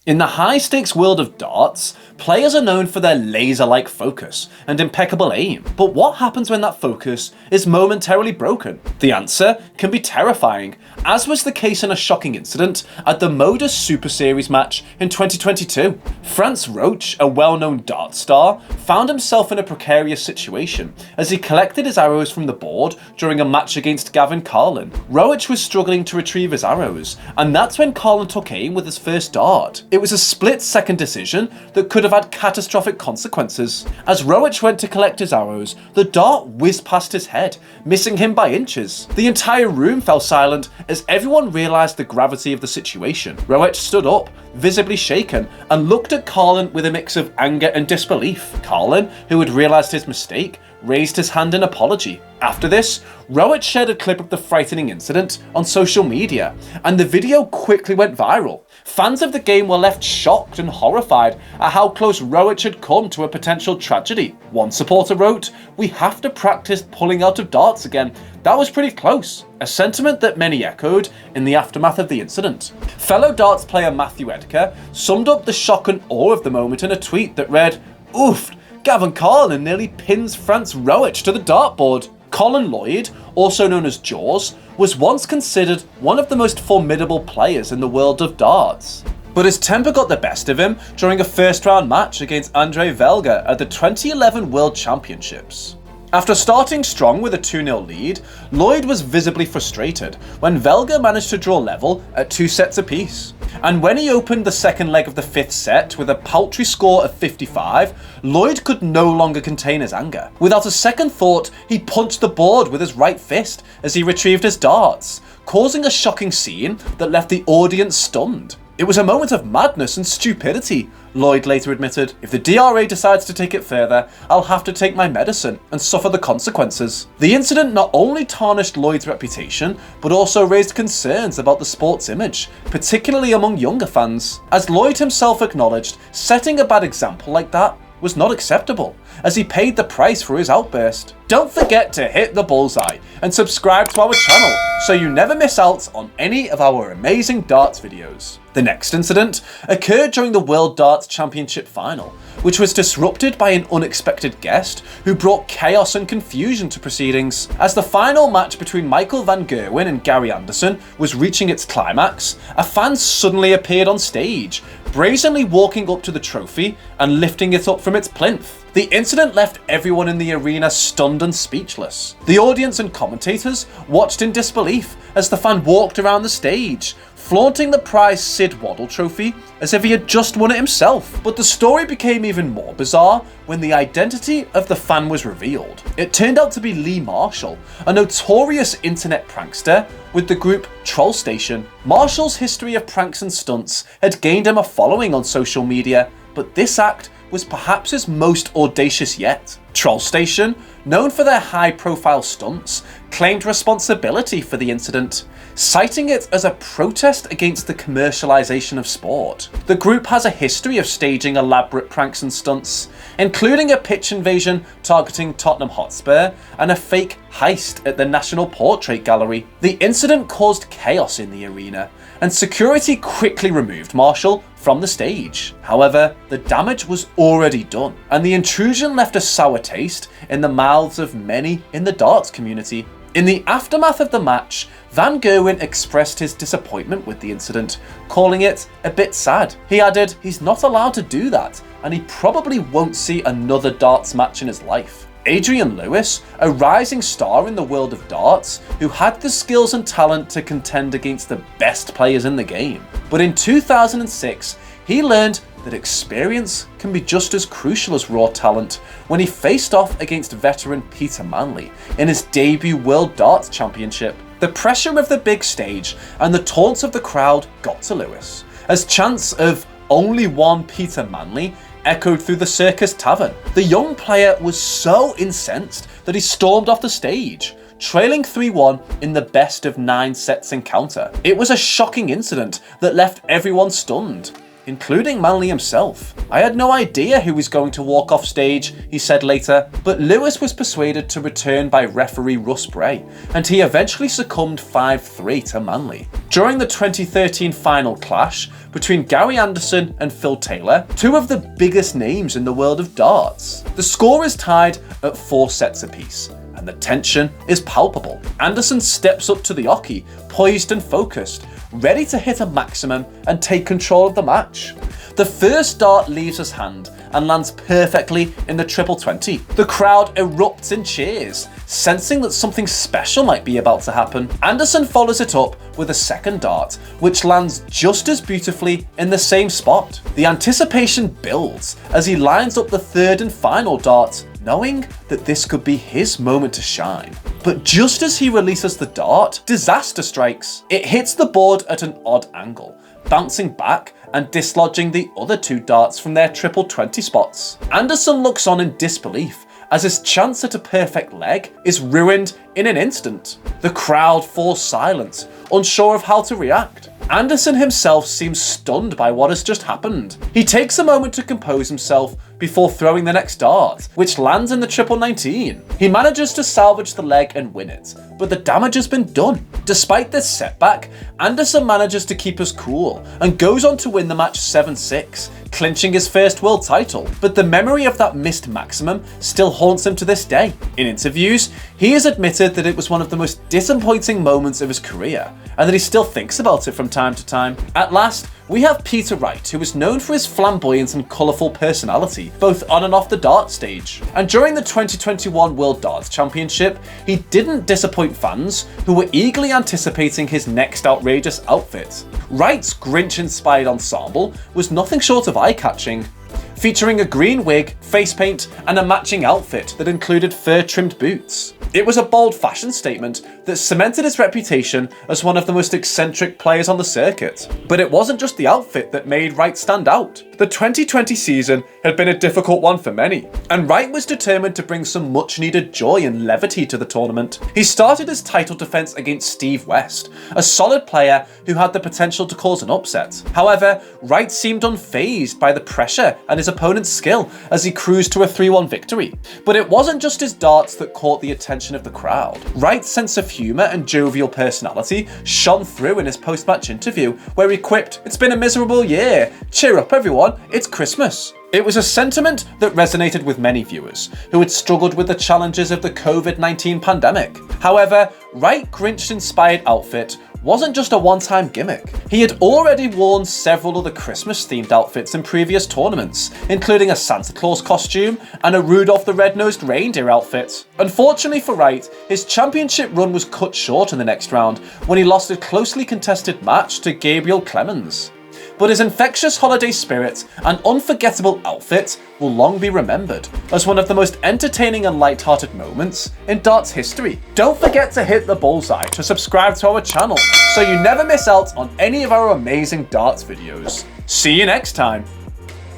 In the high-stakes world of darts, players are known for their laser-like focus and impeccable aim, but what happens when that focus is momentarily broken? The answer can be terrifying, as was the case in a shocking incident at the Modus Super Series match in 2022. Franz Roach, a well-known dart star, found himself in a precarious situation as he collected his arrows from the board during a match against Gavin Carlin. Roach was struggling to retrieve his arrows, and that's when Carlin took aim with his first dart. It was a split-second decision that could have had catastrophic consequences. As Roach went to collect his arrows, the dart whizzed past his head, missing him by inches. The entire room fell silent as everyone realised the gravity of the situation. Roach stood up, visibly shaken, and looked at Carlin with a mix of anger and disbelief. Carlin, who had realised his mistake, raised his hand in apology. After this, Roach shared a clip of the frightening incident on social media, and the video quickly went viral. Fans of the game were left shocked and horrified at how close Roach had come to a potential tragedy. One supporter wrote, "We have to practice pulling out of darts again. That was pretty close," a sentiment that many echoed in the aftermath of the incident. Fellow darts player Matthew Edgar summed up the shock and awe of the moment in a tweet that read, "Oof, Gavin Carlin nearly pins Franz Roach to the dartboard." Colin Lloyd, also known as Jaws, was once considered one of the most formidable players in the world of darts. But his temper got the best of him during a first-round match against Andre Velga at the 2011 World Championships. After starting strong with a 2-0 lead, Lloyd was visibly frustrated when Velga managed to draw level at 2 sets apiece. And when he opened the second leg of the 5th set with a paltry score of 55, Lloyd could no longer contain his anger. Without a second thought, he punched the board with his right fist as he retrieved his darts, causing a shocking scene that left the audience stunned. "It was a moment of madness and stupidity," Lloyd later admitted. "If the DRA decides to take it further, I'll have to take my medicine and suffer the consequences." The incident not only tarnished Lloyd's reputation, but also raised concerns about the sport's image, particularly among younger fans. As Lloyd himself acknowledged, setting a bad example like that was not acceptable, as he paid the price for his outburst. Don't forget to hit the bullseye and subscribe to our channel so you never miss out on any of our amazing darts videos. The next incident occurred during the World Darts Championship final, which was disrupted by an unexpected guest who brought chaos and confusion to proceedings. As the final match between Michael van Gerwen and Gary Anderson was reaching its climax, a fan suddenly appeared on stage, brazenly walking up to the trophy and lifting it up from its plinth. The incident left everyone in the arena stunned and speechless. The audience and commentators watched in disbelief as the fan walked around the stage, flaunting the prize Sid Waddle trophy as if he had just won it himself. But the story became even more bizarre when the identity of the fan was revealed. It turned out to be Lee Marshall, a notorious internet prankster with the group Troll Station. Marshall's history of pranks and stunts had gained him a following on social media, but this act was perhaps his most audacious yet. Troll Station, known for their high-profile stunts, claimed responsibility for the incident, citing it as a protest against the commercialization of sport. The group has a history of staging elaborate pranks and stunts, including a pitch invasion targeting Tottenham Hotspur and a fake heist at the National Portrait Gallery. The incident caused chaos in the arena, and security quickly removed Marshall from the stage. However, the damage was already done, and the intrusion left a sour taste in the mouths of many in the darts community. In the aftermath of the match, Van Gerwen expressed his disappointment with the incident, calling it a bit sad. He added he's not allowed to do that, and he probably won't see another darts match in his life. Adrian Lewis, a rising star in the world of darts, who had the skills and talent to contend against the best players in the game. But in 2006, he learned that experience can be just as crucial as raw talent when he faced off against veteran Peter Manley in his debut World Darts Championship. The pressure of the big stage and the taunts of the crowd got to Lewis, as chants of "only one Peter Manley" echoed through the Circus Tavern. The young player was so incensed that he stormed off the stage, trailing 3-1 in the best of 9 sets encounter. It was a shocking incident that left everyone stunned. including Manley himself. "I had no idea who was going to walk off stage," he said later, but Lewis was persuaded to return by referee Russ Bray, and he eventually succumbed 5-3 to Manley. During the 2013 final clash between Gary Anderson and Phil Taylor, two of the biggest names in the world of darts, the score is tied at 4 sets apiece, and the tension is palpable. Anderson steps up to the oche, poised and focused, ready to hit a maximum and take control of the match. The first dart leaves his hand and lands perfectly in the triple 20. The crowd erupts in cheers, sensing that something special might be about to happen. Anderson follows it up with a second dart, which lands just as beautifully in the same spot. The anticipation builds as he lines up the third and final dart, knowing that this could be his moment to shine. But just as he releases the dart, disaster strikes. It hits the board at an odd angle, bouncing back and dislodging the other 2 darts from their triple 20 spots. Anderson looks on in disbelief as his chance at a perfect leg is ruined in an instant. The crowd falls silent, unsure of how to react. Anderson himself seems stunned by what has just happened. He takes a moment to compose himself before throwing the next dart, which lands in the triple 19. He manages to salvage the leg and win it, but the damage has been done. Despite this setback, Anderson manages to keep his cool and goes on to win the match 7-6, clinching his first world title. But the memory of that missed maximum still haunts him to this day. In interviews, he has admitted that it was one of the most disappointing moments of his career, and that he still thinks about it from time to time. At last, we have Peter Wright, who is known for his flamboyant and colourful personality, both on and off the dart stage. And during the 2021 World Darts Championship, he didn't disappoint fans who were eagerly anticipating his next outrageous outfit. Wright's Grinch-inspired ensemble was nothing short of eye-catching, featuring a green wig, face paint, and a matching outfit that included fur-trimmed boots. It was a bold fashion statement that cemented his reputation as one of the most eccentric players on the circuit. But it wasn't just the outfit that made Wright stand out. The 2020 season had been a difficult one for many, and Wright was determined to bring some much-needed joy and levity to the tournament. He started his title defense against Steve West, a solid player who had the potential to cause an upset. However, Wright seemed unfazed by the pressure and his opponent's skill as he cruised to a 3-1 victory. But it wasn't just his darts that caught the attention of the crowd. Wright's sense of humour and jovial personality shone through in his post-match interview, where he quipped, "It's been a miserable year. Cheer up everyone, it's Christmas." It was a sentiment that resonated with many viewers who had struggled with the challenges of the COVID-19 pandemic. However, Wright's Grinch-inspired outfit wasn't just a one-time gimmick. He had already worn several other Christmas-themed outfits in previous tournaments, including a Santa Claus costume and a Rudolph the Red-Nosed Reindeer outfit. Unfortunately for Wright, his championship run was cut short in the next round when he lost a closely contested match to Gabriel Clemens. But his infectious holiday spirit and unforgettable outfit will long be remembered as one of the most entertaining and light-hearted moments in darts history. Don't forget to hit the bullseye to subscribe to our channel so you never miss out on any of our amazing darts videos. See you next time.